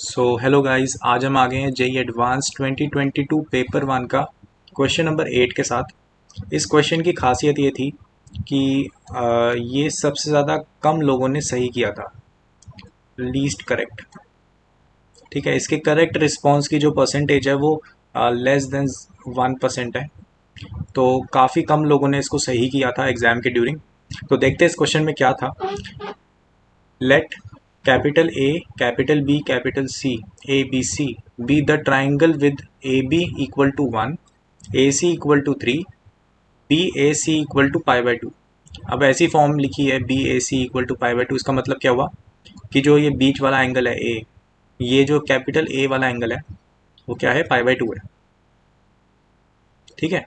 So hello guys, आज हम आ गए हैं जेई एडवांस 2022 पेपर वन का क्वेश्चन नंबर 8 के साथ। इस क्वेश्चन की खासियत ये थी कि ये सबसे ज़्यादा कम लोगों ने सही किया था, लीस्ट करेक्ट। ठीक है, इसके करेक्ट रिस्पॉन्स की जो परसेंटेज है वो लेस देन 1% है। तो काफ़ी कम लोगों ने इसको सही किया था एग्ज़ाम के ड्यूरिंग। तो देखते हैं इस क्वेश्चन में क्या था। Let capital A, capital B, capital C, A, B, C be the triangle with AB equal to 1, AC equal to 3, BAC equal to pi by 2। अब ऐसी फॉर्म लिखी है BAC equal to pi by 2, इसका मतलब क्या हुआ कि जो ये बीच वाला एंगल है A, ये जो कैपिटल A वाला एंगल है वो क्या है, पाई बाई 2 है। ठीक है,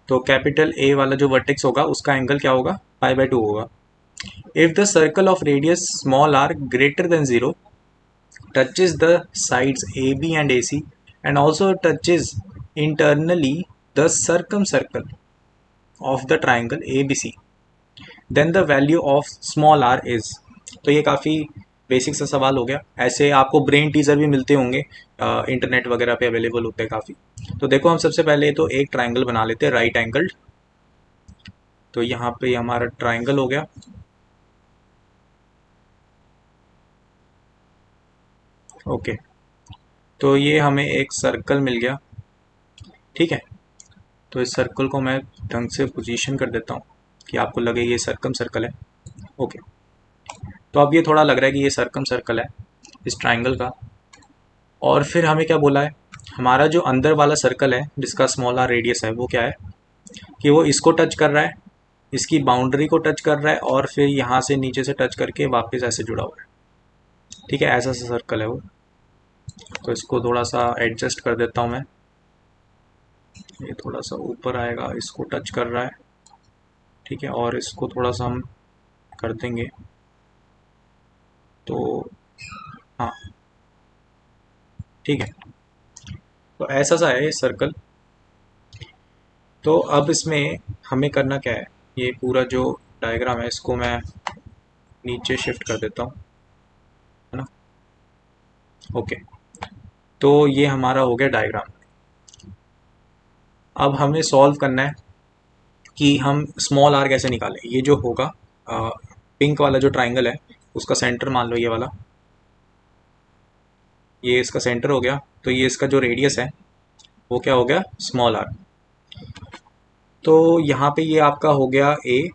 तो कैपिटल A वाला जो वर्टेक्स होगा उसका एंगल क्या होगा, पाई बाई 2 होगा। If the circle of radius small r greater than 0 touches the sides AB and AC and also touches internally the circumcircle of the triangle ABC, then the value of small r is। तो ये काफ़ी basic सा सवाल हो गया। ऐसे आपको brain teaser भी मिलते होंगे, इंटरनेट वगैरह पे अवेलेबल होते हैं काफ़ी। तो देखो, हम सबसे पहले तो एक ट्राइंगल बना लेते हैं, राइट एंगल्ड। तो यहाँ पे हमारा ट्राइंगल हो गया। ओके, तो ये हमें एक सर्कल मिल गया। ठीक है, तो इस सर्कल को मैं ढंग से पोजीशन कर देता हूँ कि आपको लगे ये सर्कम सर्कल है। ओके, तो अब ये थोड़ा लग रहा है कि ये सर्कम सर्कल है इस ट्राइंगल का। और फिर हमें क्या बोला है, हमारा जो अंदर वाला सर्कल है जिसका स्मॉल आर रेडियस है वो क्या है कि वो इसको टच कर रहा है, इसकी बाउंड्री को टच कर रहा है और फिर यहाँ से नीचे से टच करके वापस ऐसे जुड़ा हुआ है। ठीक है, ऐसा सा सर्कल है वो। तो इसको थोड़ा सा एडजस्ट कर देता हूँ मैं, ये थोड़ा सा ऊपर आएगा, इसको टच कर रहा है। ठीक है, और इसको थोड़ा सा हम कर देंगे तो हाँ, ठीक है। तो ऐसा सा है ये सर्कल। तो अब इसमें हमें करना क्या है, ये पूरा जो डायग्राम है इसको मैं नीचे शिफ्ट कर देता हूँ, है ना। ओके, तो ये हमारा हो गया डायग्राम। अब हमें सॉल्व करना है कि हम स्मॉल आर कैसे निकालें। ये जो होगा पिंक वाला जो ट्राइंगल है उसका सेंटर मान लो ये वाला, ये इसका सेंटर हो गया। तो ये इसका जो रेडियस है वो क्या हो गया, स्मॉल आर। तो यहाँ पे ये आपका हो गया ए,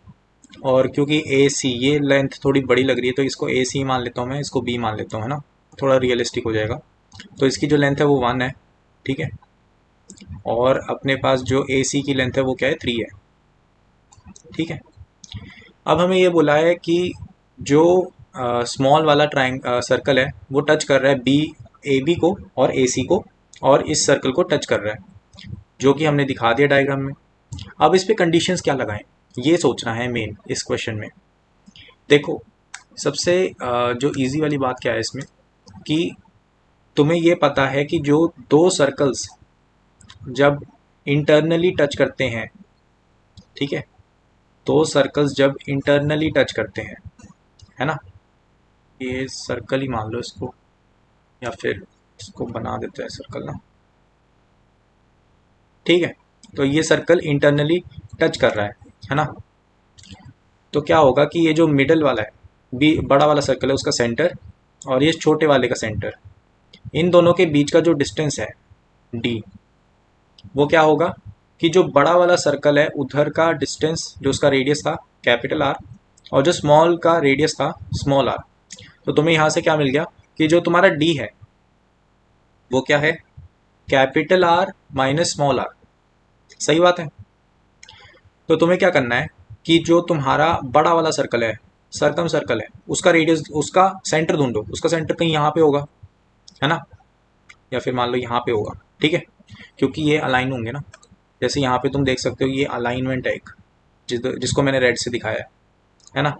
और क्योंकि ए सी ये लेंथ थोड़ी बड़ी लग रही है तो इसको ए सी मान लेता हूँ मैं, इसको बी मान लेता हूँ, है ना, थोड़ा रियलिस्टिक हो जाएगा। तो इसकी जो लेंथ है वो 1 है। ठीक है, और अपने पास जो ए सी की लेंथ है वो क्या है, 3 है। ठीक है, अब हमें ये बोला है कि जो स्मॉल वाला सर्कल है वो टच कर रहा है बी, ए बी को और ए सी को, और इस सर्कल को टच कर रहा है, जो कि हमने दिखा दिया डायग्राम में। अब इस पे कंडीशंस क्या लगाएं, ये सोचना है मेन इस क्वेश्चन में। देखो, सबसे जो इजी वाली बात क्या है इसमें कि तुम्हें ये पता है कि जो दो सर्कल्स जब इंटरनली टच करते हैं, ठीक है, दो सर्कल्स जब इंटरनली टच करते हैं, है ना, ये सर्कल ही मान लो इसको, या फिर इसको बना देते हैं सर्कल ना। ठीक है, तो ये सर्कल इंटरनली टच कर रहा है ना। तो क्या होगा कि ये जो मिडल वाला है, बी बड़ा वाला सर्कल है उसका सेंटर, और ये छोटे वाले का सेंटर, इन दोनों के बीच का जो डिस्टेंस है डी, वो क्या होगा कि जो बड़ा वाला सर्कल है उधर का डिस्टेंस जो उसका रेडियस था कैपिटल आर, और जो स्मॉल का रेडियस था स्मॉल आर। तो तुम्हें यहाँ से क्या मिल गया कि जो तुम्हारा डी है वो क्या है, capital R minus small R. सही बात है। तो तुम्हें क्या करना है कि जो तुम्हारा बड़ा वाला सर्कल है, सर्कम सर्कल है, उसका रेडियस, उसका सेंटर ढूंढो। उसका सेंटर कहीं यहाँ पे होगा, है ना, या फिर मान लो यहाँ पे होगा। ठीक है, क्योंकि ये अलाइन होंगे ना, जैसे यहाँ पे तुम देख सकते हो ये अलाइनमेंट है एक, जिसको मैंने रेड से दिखाया है ना।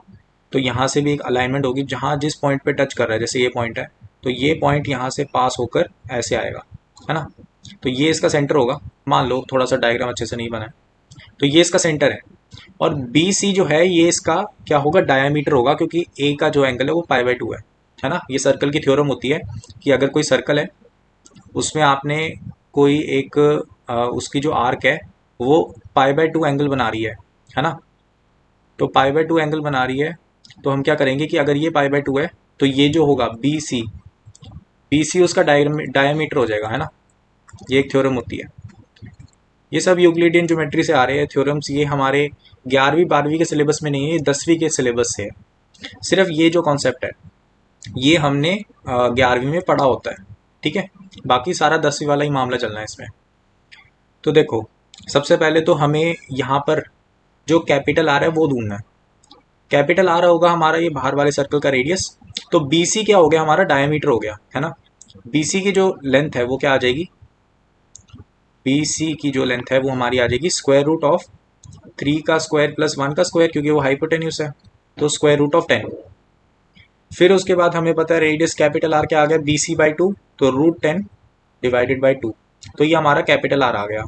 तो यहाँ से भी एक अलाइनमेंट होगी, जहाँ जिस पॉइंट पे टच कर रहा है, जैसे ये पॉइंट है तो ये पॉइंट यहाँ से पास होकर ऐसे आएगा, है ना। तो ये इसका सेंटर होगा, मान लो थोड़ा सा डायग्राम अच्छे से नहीं बना है, तो ये इसका सेंटर है। और बी सी जो है ये इसका क्या होगा, डायामीटर होगा, क्योंकि ए का जो एंगल है वो पाई बाई 2 है है ना। ये सर्कल की थ्योरम होती है कि अगर कोई सर्कल है उसमें आपने कोई एक उसकी जो आर्क है वो π/2 एंगल बना रही है ना। तो π/2 एंगल बना रही है, तो हम क्या करेंगे कि अगर ये π/2 है तो ये जो होगा बी सी उसका डायमीटर हो जाएगा, है ना। ये एक थ्योरम होती है। ये सब यूक्लिडियन ज्योमेट्री से आ रहे हैं थ्योरम्स। ये हमारे 11वीं 12वीं के सिलेबस में नहीं है, ये 10वीं के सिलेबस से है। सिर्फ ये जो कॉन्सेप्ट है ये हमने 11वीं में पढ़ा होता है, ठीक है। बाकी सारा 10वीं वाला ही मामला चलना है इसमें। तो देखो, सबसे पहले तो हमें यहाँ पर जो कैपिटल आर है वो ढूंढना है। कैपिटल आर होगा हमारा ये बाहर वाले सर्कल का रेडियस। तो बी सी क्या हो गया, हमारा डायमीटर हो गया, है ना। बी सी की जो लेंथ है वो क्या आ जाएगी, बी सी की जो लेंथ है वो हमारी आ जाएगी स्क्वायर रूट ऑफ 3 का स्क्वायर प्लस 1 का स्क्वायर, क्योंकि वो हाइपोटेन्यूस है, तो स्क्वायर रूट ऑफ 10। फिर उसके बाद हमें पता है रेडियस कैपिटल आर क्या आ गया, BC/2, तो √10 डिवाइडेड बाई 2। तो ये हमारा कैपिटल आर आ गया।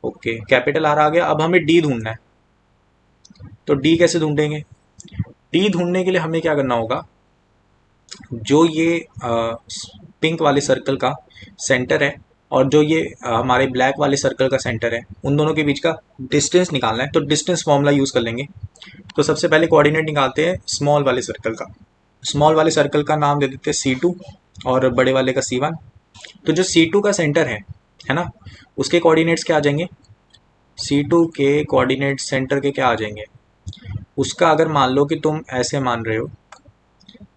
ओके, कैपिटल आर आ गया। अब हमें डी ढूंढना है, तो डी कैसे ढूंढेंगे। डी ढूंढने के लिए हमें क्या करना होगा, जो ये पिंक वाले सर्कल का सेंटर है और जो ये हमारे ब्लैक वाले सर्कल का सेंटर है, उन दोनों के बीच का डिस्टेंस निकालना है। तो डिस्टेंस फॉर्मूला यूज़ कर लेंगे। तो सबसे पहले कोऑर्डिनेट निकालते हैं स्मॉल वाले सर्कल का। स्मॉल वाले सर्कल का नाम दे देते हैं C2 और बड़े वाले का C1। तो जो C2 का सेंटर है ना, उसके कोऑर्डिनेट्स क्या आ जाएंगे, C2 के कोऑर्डिनेट सेंटर के क्या आ जाएंगे, उसका अगर मान लो कि तुम ऐसे मान रहे हो,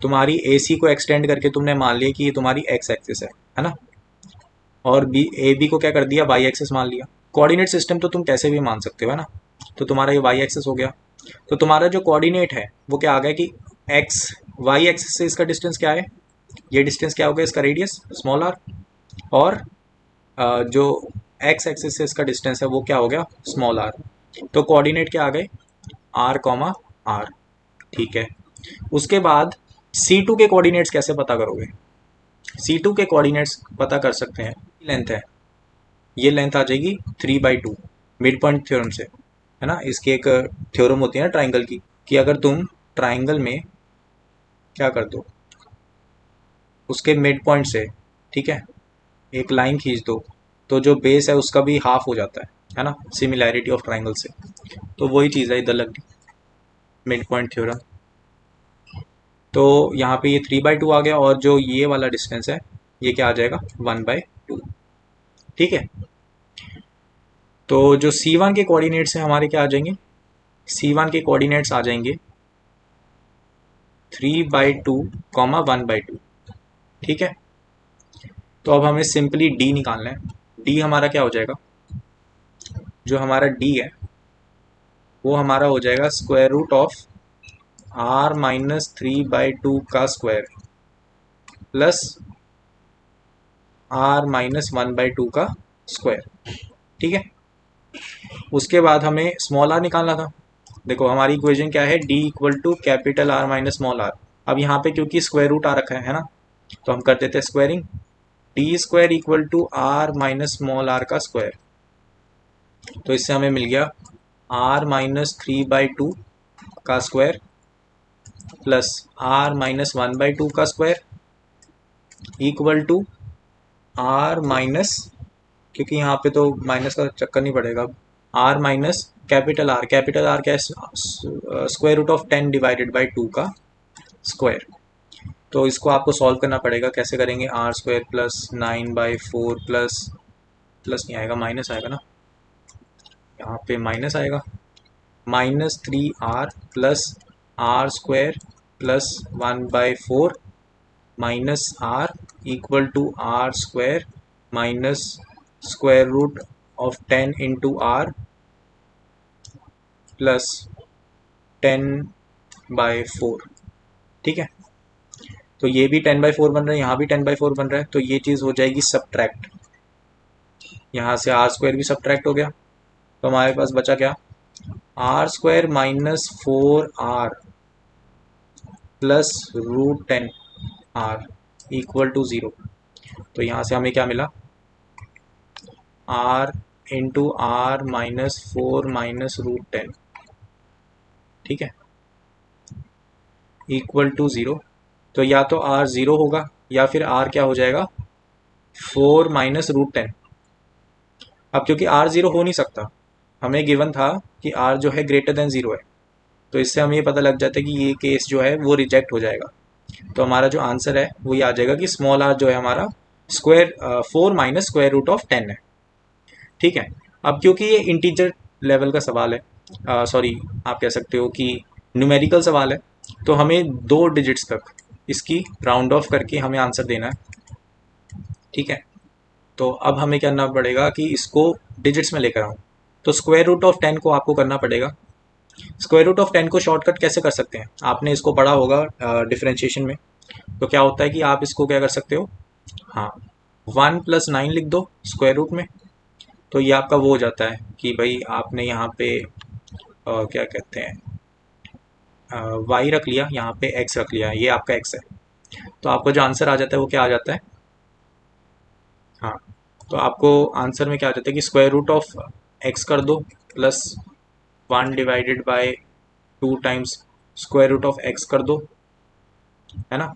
तुम्हारी AC को एक्सटेंड करके तुमने मान लिया कि ये तुम्हारी x एक्सिस है ना, और AB को क्या कर दिया, y एक्सिस मान लिया। कोऑर्डिनेट सिस्टम तो तुम कैसे भी मान सकते हो, है ना। तो तुम्हारा ये y एक्सिस हो गया। तो तुम्हारा जो कोऑर्डिनेट है वो क्या आ गया कि y एक्सिस से इसका डिस्टेंस क्या है, ये डिस्टेंस क्या हो गया, इसका रेडियस स्मॉल r, और जो x एक्सिस से इसका डिस्टेंस है वो क्या हो गया, स्मॉल r। तो कोऑर्डिनेट क्या आ गए, r, ठीक है। उसके बाद C2 के कोऑर्डिनेट्स कैसे पता करोगे, C2 के कोऑर्डिनेट्स पता कर सकते हैं, लेंथ है, ये लेंथ आ जाएगी 3/2 मिड पॉइंट थ्योरम से, है ना। इसकी एक थ्योरम होती है ना ट्राइंगल की, कि अगर तुम ट्राइंगल में क्या कर दो, उसके मिड पॉइंट से, ठीक है, एक लाइन खींच दो, तो जो बेस है उसका भी हाफ हो जाता है ना, सिमिलैरिटी ऑफ ट्राइंगल से। तो वही चीज़ है इधर लग गई, मिड पॉइंट थ्योरम। तो यहाँ पे ये 3/2 आ गया, और जो ये वाला डिस्टेंस है ये क्या आ जाएगा, 1/2, ठीक है। तो जो C1 के कोऑर्डिनेट्स हैं हमारे क्या आ जाएंगे, C1 के कोऑर्डिनेट्स आ जाएंगे 3/2, 1/2, ठीक है। तो अब हमें सिंपली D निकालना है। D हमारा क्या हो जाएगा, जो हमारा D है वो हमारा हो जाएगा स्क्वायर रूट ऑफ r-3/2 का स्क्वायर प्लस r-1/2 का स्क्वायर, ठीक है। उसके बाद हमें स्मॉल r निकालना था। देखो हमारी इक्वेशन क्या है, D = capital R minus small r। अब यहाँ पे क्योंकि स्क्वायर रूट आ रखा है ना, तो हम कर देते हैं squaring, D² = R minus small r का स्क्वायर। तो इससे हमें मिल गया r-3/2 का स्क्वायर प्लस r-1/2 का square equal to r minus, क्योंकि यहाँ पे तो माइनस का चक्कर नहीं पड़ेगा, r माइनस कैपिटल R क्या है, square root of 10 divided by 2 का स्क्वायर। तो इसको आपको सॉल्व करना पड़ेगा। कैसे करेंगे, r² प्लस 9/4 प्लस नहीं आएगा, माइनस आएगा ना, यहाँ पे माइनस आएगा, -3r plus r² plus 1/4 minus r equal to r² minus square root of 10 into r plus 10/4, ठीक है। तो ये भी 10/4 बन रहा है, यहाँ भी 10/4 बन रहा है, तो ये चीज़ हो जाएगी सब्ट्रैक्ट। यहाँ से r² भी सब्ट्रैक्ट हो गया, तो हमारे पास बचा क्या, r² minus 4r plus √10r equal to 0। तो यहाँ से हमें क्या मिला, r into r minus 4 minus √10, ठीक है, इक्वल टू 0। तो या तो r 0 होगा या फिर r क्या हो जाएगा 4 माइनस रूट 10। अब क्योंकि r 0 हो नहीं सकता, हमें गिवन था कि r जो है ग्रेटर देन 0 है, तो इससे हमें ये पता लग जाता है कि ये केस जो है वो रिजेक्ट हो जाएगा। तो हमारा जो आंसर है वो ये आ जाएगा कि स्मॉल r जो है हमारा square 4 minus square root of 10 है। ठीक है। अब क्योंकि ये इंटीजर लेवल का सवाल है, सॉरी आप कह सकते हो कि न्यूमेरिकल सवाल है, तो हमें 2 डिजिट्स तक इसकी राउंड ऑफ करके हमें आंसर देना है। ठीक है। तो अब हमें क्या करना पड़ेगा कि इसको डिजिट्स में लेकर आऊँ। तो स्क्वायर रूट ऑफ 10 को आपको करना पड़ेगा। स्क्वायर रूट ऑफ 10 को शॉर्टकट कैसे कर सकते हैं, आपने इसको पढ़ा होगा डिफरेंशिएशन में। तो क्या होता है कि आप इसको क्या कर सकते हो, हाँ 1 प्लस 9 लिख दो स्क्वायर रूट में, तो ये आपका वो हो जाता है कि भाई आपने यहाँ पे क्या कहते हैं y रख लिया, यहाँ पे x रख लिया, ये आपका x है। तो आपको जो आंसर आ जाता है वो क्या आ जाता है, हाँ तो आपको आंसर में क्या आ जाता है कि स्क्वायर रूट ऑफ x कर दो plus 1 divided by 2 times square root of x कर दो, है ना।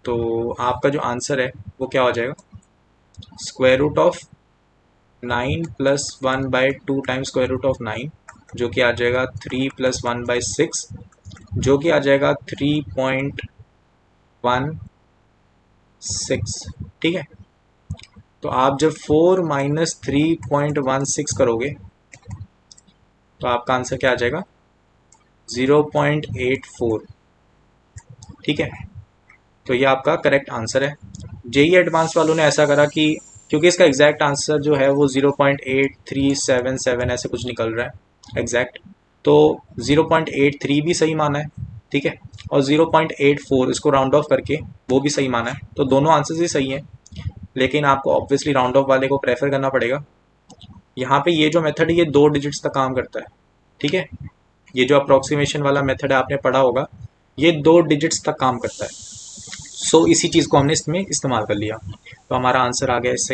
तो आपका जो आंसर है वो क्या हो जाएगा, square root of 9 plus 1 by 2 times square root of 9, जो कि आ जाएगा 3 प्लस 1 बाई 6, जो कि आ जाएगा 3.16। ठीक है। तो आप जब 4 माइनस 3.16 करोगे तो आपका आंसर क्या आ जाएगा 0.84। ठीक है। तो ये आपका करेक्ट आंसर है। जेई एडवांस वालों ने ऐसा करा कि क्योंकि इसका एग्जैक्ट आंसर जो है वो 0.8377 ऐसे कुछ निकल रहा है एग्जैक्ट, तो 0.83 भी सही माना है। ठीक है। और 0.84 इसको राउंड ऑफ करके वो भी सही माना है, तो दोनों आंसर्स ही सही हैं, लेकिन आपको ऑब्वियसली राउंड ऑफ वाले को प्रेफर करना पड़ेगा। यहाँ पे ये जो मेथड है ये 2 डिजिट्स तक काम करता है। ठीक है। ये जो अप्रोक्सीमेशन वाला मेथड है आपने पढ़ा होगा, ये 2 डिजिट्स तक काम करता है। सो इसी चीज़ को हमने इसमें इस्तेमाल कर लिया, तो हमारा आंसर आ गया इससे